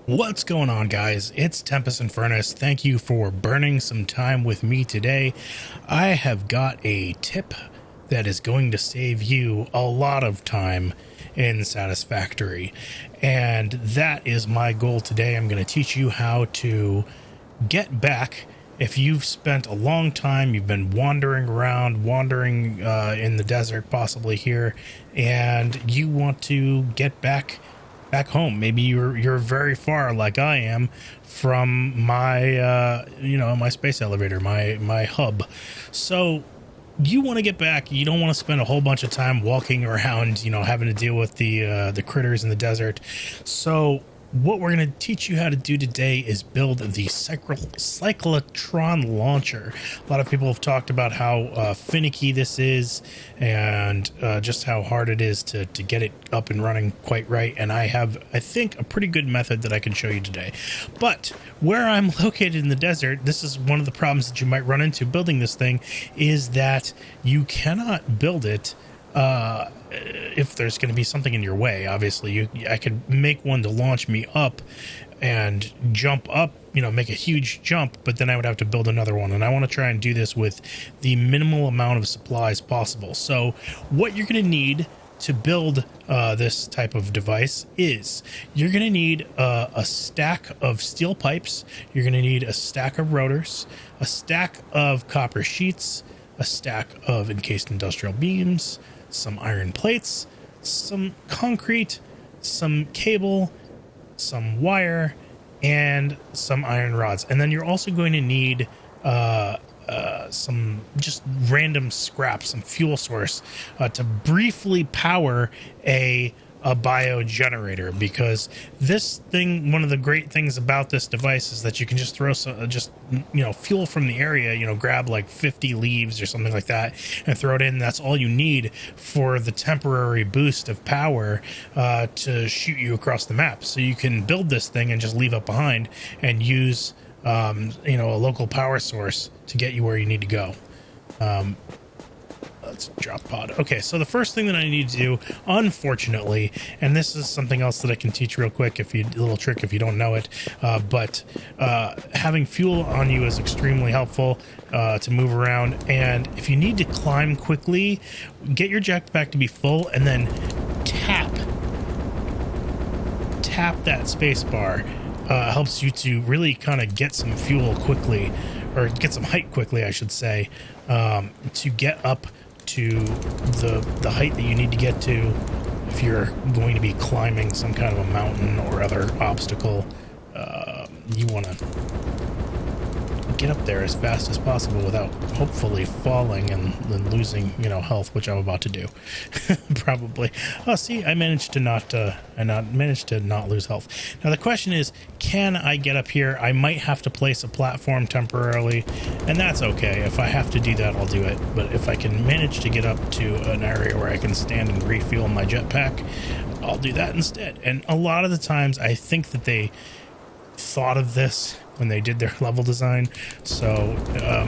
What's going on, guys? It's TempusInfernus. Thank you for burning some time with me today. I have got a tip that is going to save you a lot of time in Satisfactory, and that is my goal today. I'm going to teach you how to get back. If you've spent a long time, you've been wandering around, in the desert, possibly here, and you want to get back home. Maybe you're very far, like I am, from my my space elevator, my hub. So you want to get back. You don't want to spend a whole bunch of time walking around, having to deal with the critters in the desert. So what we're going to teach you how to do today is build the CYCLOTRON launcher. A lot of people have talked about how finicky this is and just how hard it is to get it up and running quite right. And I have, I think, a pretty good method that I can show you today. But where I'm located in the desert, this is one of the problems that you might run into building this thing, is that you cannot build it if there's going to be something in your way. Obviously, I could make one to launch me up and jump up, make a huge jump, but then I would have to build another one. And I want to try and do this with the minimal amount of supplies possible. So what you're going to need to build this type of device is you're going to need a stack of steel pipes. You're going to need a stack of rotors, a stack of copper sheets, a stack of encased industrial beams, some iron plates, some concrete, some cable, some wire, and some iron rods. And then you're also going to need some just random scrap, some fuel source to briefly power a bio generator, because this thing, one of the great things about this device is that you can just throw fuel from the area, grab like 50 leaves or something like that and throw it in. That's all you need for the temporary boost of power to shoot you across the map. So you can build this thing and just leave it behind and use a local power source to get you where you need to go. Let's drop pod. Okay, so the first thing that I need to do, unfortunately, and this is something else that I can teach real quick, a little trick if you don't know it, but having fuel on you is extremely helpful to move around. And if you need to climb quickly, get your jetpack to be full and then tap that space bar. Helps you to really kind of get some fuel quickly, or get some height quickly, I should say, to get up to the height that you need to get to if you're going to be climbing some kind of a mountain or other obstacle. You want to get up there as fast as possible without hopefully falling and then losing health, which I'm about to do. Probably. Oh, see, I managed to not lose health. Now the question is, can I get up here? I might have to place a platform temporarily, and that's okay. If I have to do that, I'll do it. But if I can manage to get up to an area where I can stand and refuel my jetpack, I'll do that instead. And a lot of the times I think that they thought of this when they did their level design. So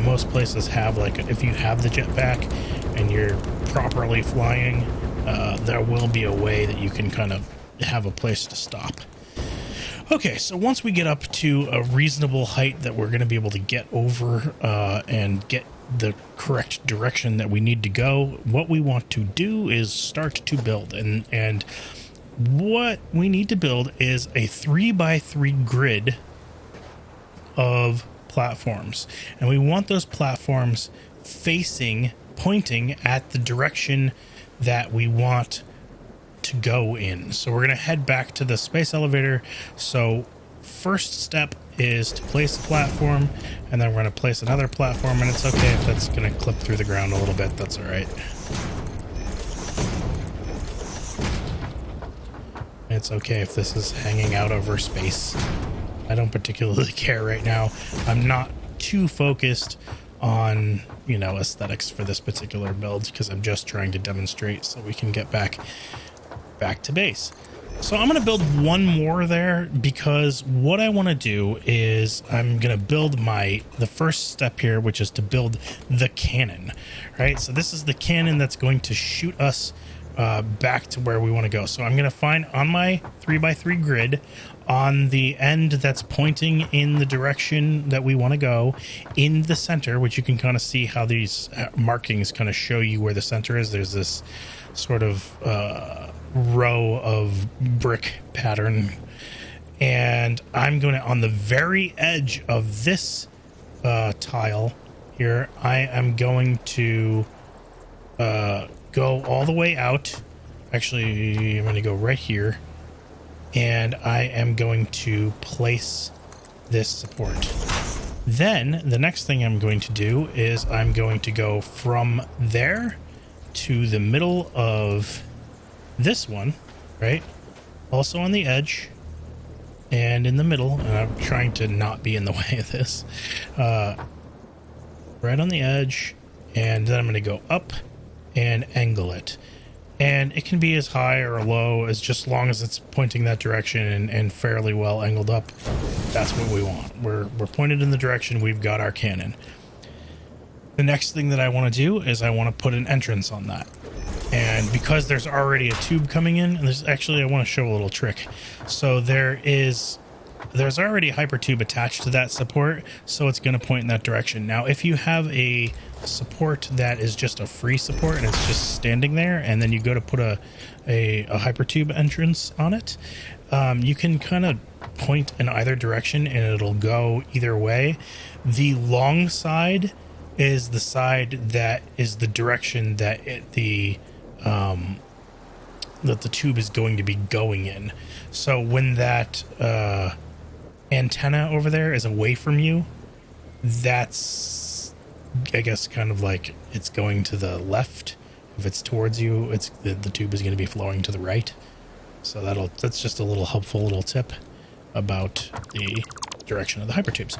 most places have, like, if you have the jetpack and you're properly flying, there will be a way that you can kind of have a place to stop. Okay, so once we get up to a reasonable height that we're going to be able to get over and get the correct direction that we need to go, what we want to do is start to build. And what we need to build is a 3x3 grid of platforms, and we want those platforms pointing at the direction that we want to go in. So we're going to head back to the space elevator. So first step is to place a platform, and then we're going to place another platform, and it's okay if that's going to clip through the ground a little bit. That's all right. It's okay if this is hanging out over space. I don't particularly care right now. I'm not too focused on, aesthetics for this particular build, because I'm just trying to demonstrate so we can get back to base. So I'm going to build one more there, because what I want to do is I'm going to build the first step here, which is to build the cannon, right? So this is the cannon that's going to shoot us back to where we want to go. So I'm going to find on my 3x3 grid on the end that's pointing in the direction that we want to go in the center, which you can kind of see how these markings kind of show you where the center is. There's this sort of row of brick pattern, and I'm going to, on the very edge of this tile here, I am going to go all the way out. Actually, I'm going to go right here, and I am going to place this support. Then the next thing I'm going to do is I'm going to go from there to the middle of this one, right? Also on the edge and in the middle, and I'm trying to not be in the way of this. Right on the edge, and then I'm going to go up and angle it. And it can be as high or low as just long as it's pointing that direction and fairly well angled up. That's what we want. We're pointed in the direction, we've got our cannon. The next thing that I want to do is I want to put an entrance on that. And because there's already a tube coming in, and there's actually, I want to show a little trick. So there's already a Hypertube attached to that support, so it's going to point in that direction. Now, if you have a support that is just a free support and it's just standing there, and then you go to put a Hypertube entrance on it, you can kind of point in either direction and it'll go either way. The long side is the side that is the direction that the tube is going to be going in. So when that antenna over there is away from you, that's, I guess, kind of like it's going to the left. If it's towards you, it's the tube is going to be flowing to the right. So that's just a little helpful little tip about the direction of the Hypertubes.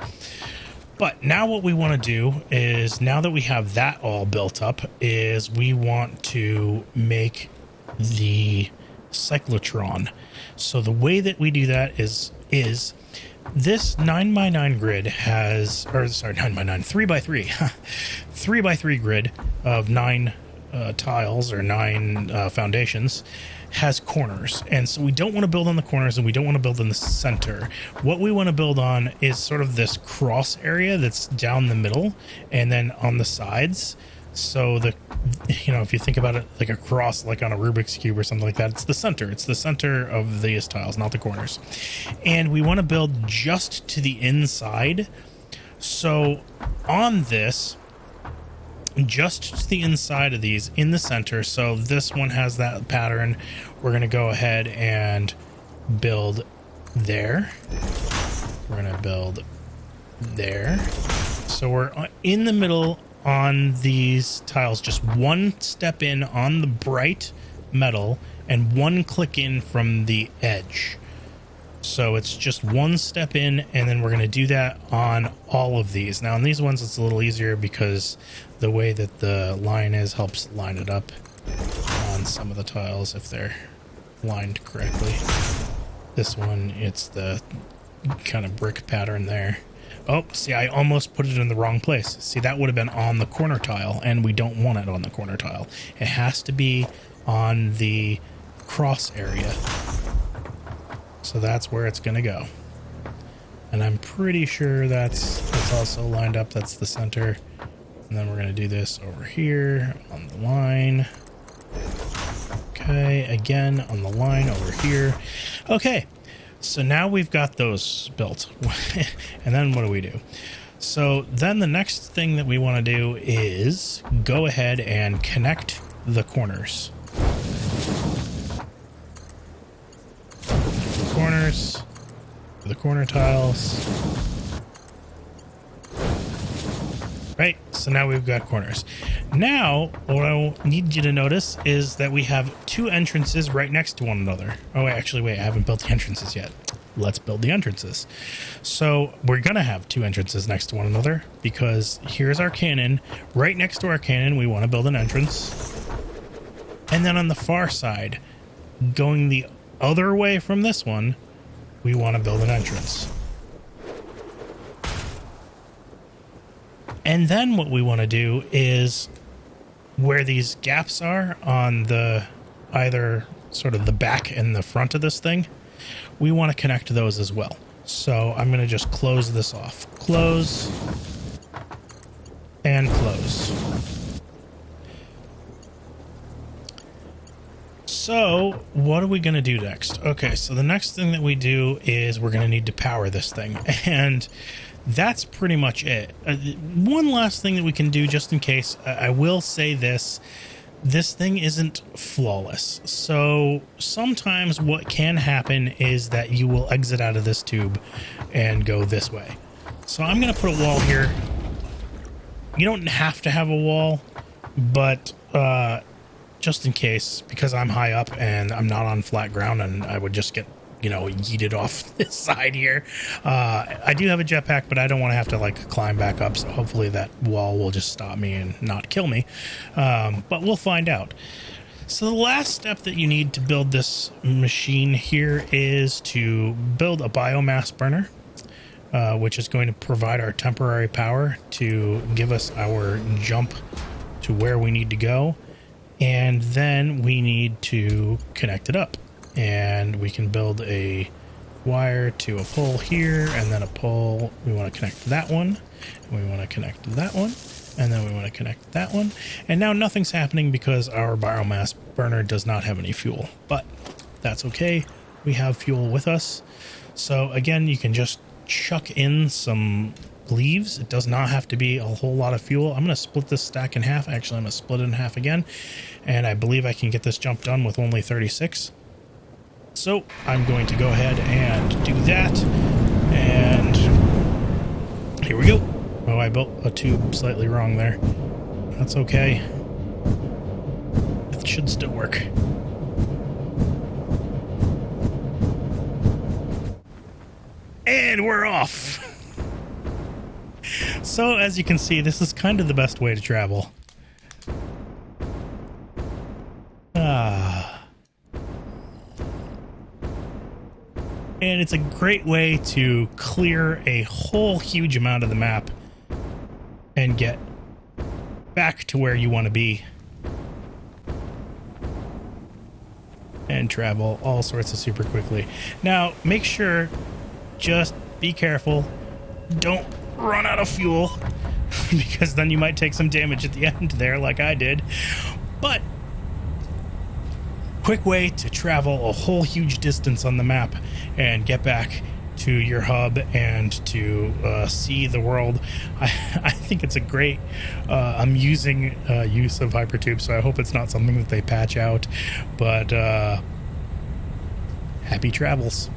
But now what we want to do is, now that we have that all built up, is we want to make the cyclotron. So the way that we do that is this 9x9 grid has, or sorry, 9x9, 3x3, 3x3 grid of 9 tiles or 9 foundations has corners. And so we don't want to build on the corners and we don't want to build in the center. What we want to build on is sort of this cross area that's down the middle and then on the sides. So if you think about it like a cross, like on a Rubik's Cube or something like that, it's the center. It's the center of these tiles, not the corners. And we want to build just to the inside. So on this, just to the inside of these, in the center, so this one has that pattern, we're going to go ahead and build there. We're going to build there. So we're in the middle on these tiles, just one step in on the bright metal and one click in from the edge. So it's just one step in, and then we're going to do that on all of these. Now on these ones it's a little easier because the way that the line is helps line it up on some of the tiles if they're lined correctly. This one, it's the kind of brick pattern there. Oh, see, I almost put it in the wrong place. See, that would have been on the corner tile, and we don't want it on the corner tile. It has to be on the cross area. So that's where it's going to go. And I'm pretty sure that's also lined up. That's the center. And then we're going to do this over here on the line. Okay, again on the line over here. Okay, so now we've got those built. And then what do we do? So then the next thing that we want to do is go ahead and connect the corners. Corners, the corner tiles. Right, so now we've got corners. Now, what I need you to notice is that we have two entrances right next to one another. Oh, wait, I haven't built the entrances yet. Let's build the entrances. So we're gonna have two entrances next to one another because here's our cannon. Right next to our cannon, we want to build an entrance. And then on the far side, going the other way from this one, we want to build an entrance. And then what we want to do is where these gaps are on the either sort of the back and the front of this thing, we want to connect those as well. So I'm going to just close this off. Close and close. So what are we going to do next? Okay, so the next thing that we do is we're going to need to power this thing. And that's pretty much it. One last thing that we can do just in case, I will say this thing isn't flawless. So sometimes what can happen is that you will exit out of this tube and go this way. So I'm going to put a wall here. You don't have to have a wall, but just in case, because I'm high up and I'm not on flat ground and I would just get, you know, yeeted off this side here. I do have a jetpack, but I don't want to have to like climb back up. So hopefully that wall will just stop me and not kill me. But we'll find out. So the last step that you need to build this machine here is to build a biomass burner, which is going to provide our temporary power to give us our jump to where we need to go. And then we need to connect it up. And we can build a wire to a pole here, and then a pole. We want to connect that one, and we want to connect that one, and then we want to connect that one. And now nothing's happening because our biomass burner does not have any fuel. But that's okay. We have fuel with us. So again, you can just chuck in some leaves. It does not have to be a whole lot of fuel. I'm going to split this stack in half. Actually, I'm going to split it in half again. And I believe I can get this jump done with only 36. So I'm going to go ahead and do that. And here we go. Oh, I built a tube slightly wrong there. That's okay. It should still work. And we're off. So as you can see, this is kind of the best way to travel. And it's a great way to clear a whole huge amount of the map and get back to where you want to be. And travel all sorts of super quickly. Now, make sure, just be careful. Don't run out of fuel, because then you might take some damage at the end there like I did. But quick way to travel a whole huge distance on the map and get back to your hub and to see the world. I think it's a great amusing use of Hypertube, so I hope it's not something that they patch out, but happy travels.